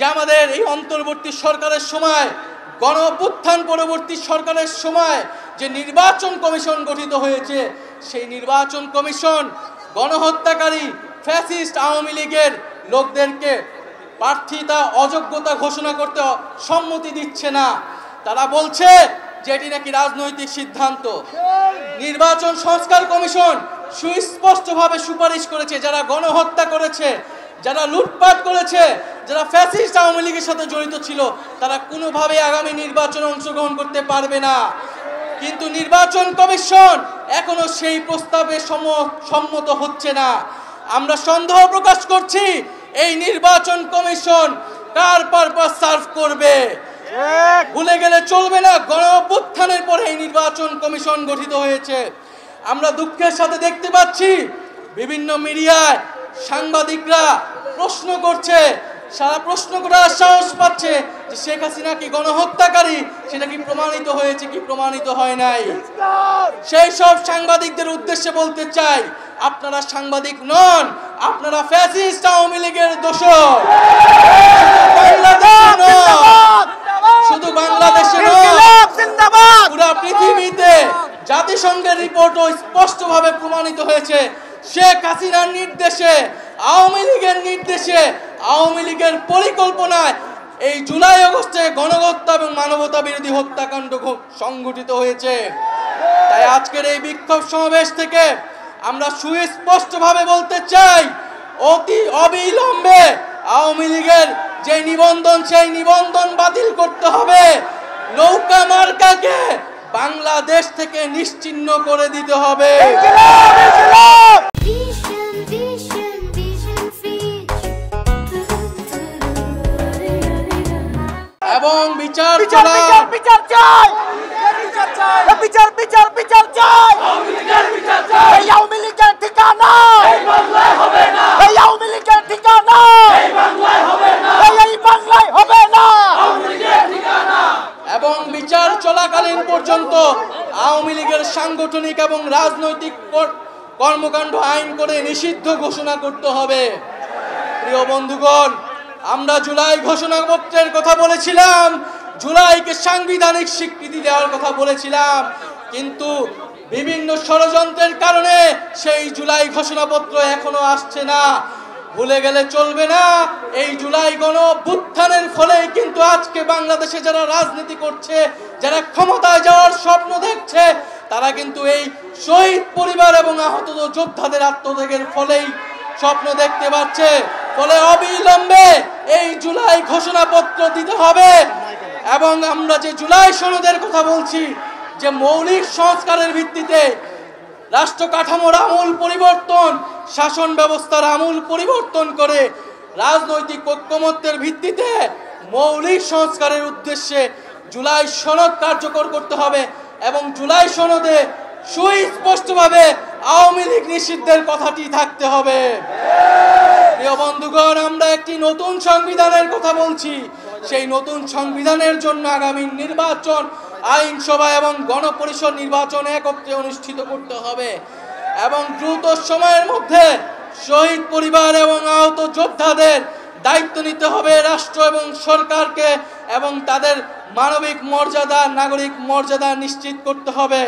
যে আমাদের এই অন্তর্বর্তী সরকারের সময় গণ অভ্যুত্থান পরবর্তী সরকারের সময় যে নির্বাচন কমিশন গঠিত হয়েছে, সেই নির্বাচন কমিশন গণহত্যাকারী ফ্যাসিস্ট আওয়ামী লীগের লোকদেরকে প্রার্থিতা অযোগ্যতা ঘোষণা করতে সম্মতি দিচ্ছে না। তারা বলছে যে এটি নাকি রাজনৈতিক সিদ্ধান্ত। নির্বাচন সংস্কার কমিশন সুস্পষ্টভাবে সুপারিশ করেছে, যারা গণহত্যা করেছে, যারা লুটপাট করেছে, যারা ফ্যাসিস্ট আওয়ামী লীগের সাথে জড়িত ছিল, তারা কোনোভাবে আগামী নির্বাচনে অংশগ্রহণ করতে পারবে না। কিন্তু নির্বাচন কমিশন এখনো সেই প্রস্তাবে সম্মত হচ্ছে না। আমরা সন্দেহ প্রকাশ করছি এই নির্বাচন কমিশন কার পারপাস সার্ভ করবে। ভুলে গেলে চলবে না, গণ অভ্যুত্থানের পরে এই নির্বাচন কমিশন গঠিত হয়েছে। আমরা দুঃখের সাথে দেখতে পাচ্ছি বিভিন্ন মিডিয়ায় সাংবাদিকরা প্রশ্ন করছে, সারা প্রশ্ন করার সাহস পাচ্ছে যে শেখ হাসিনা কি গণহত্যাকারী, সেটা কি প্রমাণিত হয়েছে কি প্রমাণিত হয় নাই। সেই সব সাংবাদিকদের উদ্দেশ্যে বলতে চাই, আপনারা সাংবাদিক নন, আপনারা ফ্যাসিস্ট আওয়ামী লীগের দোসর। শুধু বাংলাদেশে নয়, পুরা পৃথিবীতে জাতিসংঘের রিপোর্টও স্পষ্টভাবে প্রমাণিত হয়েছে শেখ হাসিনার নির্দেশে, আওয়ামী লীগের নির্দেশে, আওয়ামী লীগের পরিকল্পনায় এই জুলাই আগস্টে গণহত্যা এবং মানবতা বিরোধী হত্যাকাণ্ড সংঘটিত হয়েছে। তাই আজকের এই বিক্ষোভ সমাবেশ থেকে আমরা সুস্পষ্টভাবে বলতে চাই, অতি অবিলম্বে আওয়ামী লীগের যে নিবন্ধন, সেই নিবন্ধন বাতিল করতে হবে। নৌকা মার্কাকে বাংলাদেশ থেকে নিশ্চিহ্ন করে দিতে হবে এবং বিচার চাই। আওয়ামী লীগের ঠিকানা এই বাংলায় হবে না, এই আওয়ামী লীগের ঠিকানা এই বাংলায় হবে না, এই বাংলায় হবে না, আওয়ামী লীগের ঠিকানা। এবং বিচার চলাকালীন পর্যন্ত আওয়ামী লীগের সাংগঠনিক এবং রাজনৈতিক কর্মকাণ্ড আইন করে নিষিদ্ধ ঘোষণা করতে হবে। প্রিয় বন্ধুগণ, আমরা জুলাই ঘোষণাপত্রের কথা বলেছিলাম, জুলাইকে সাংবিধানিক স্বীকৃতি দেওয়ার কথা বলেছিলাম, কিন্তু বিভিন্ন ষড়যন্ত্রের কারণে সেই জুলাই ঘোষণাপত্র এখনো আসছে না। ভুলে গেলে চলবে না, এই জুলাই গণ অভ্যুত্থানের ফলেই কিন্তু আজকে বাংলাদেশে যারা রাজনীতি করছে, যারা ক্ষমতায় যাওয়ার স্বপ্ন দেখছে, তারা কিন্তু এই শহীদ পরিবার এবং আহত যোদ্ধাদের আত্মত্যাগের ফলেই স্বপ্ন দেখতে পাচ্ছে। ফলে অবিলম্বে এই জুলাই ঘোষণাপত্র দিতে হবে। এবং আমরা যে জুলাই সনদের কথা বলছি, যে মৌলিক সংস্কারের ভিত্তিতে রাষ্ট্র কাঠামোর আমূল পরিবর্তন, শাসন ব্যবস্থার আমূল পরিবর্তন করে রাজনৈতিক ঐক্যমত্যের ভিত্তিতে মৌলিক সংস্কারের উদ্দেশ্যে জুলাই সনদ কার্যকর করতে হবে এবং জুলাই সনদে সুস্পষ্টভাবে আওয়ামী লীগ নিষিদ্ধের কথাটি থাকতে হবে। প্রিয় বন্ধুগণ, আমরা একটি নতুন সংবিধানের কথা বলছি। সেই নতুন সংবিধানের জন্য আগামী নির্বাচন, আইনসভা এবং গণপরিষদ নির্বাচন একত্রে অনুষ্ঠিত করতে হবে এবং দ্রুত সময়ের মধ্যে শহীদ পরিবার এবং আহত যোদ্ধাদের দায়িত্ব নিতে হবে রাষ্ট্র এবং সরকারকে, এবং তাদের মানবিক মর্যাদা, নাগরিক মর্যাদা নিশ্চিত করতে হবে।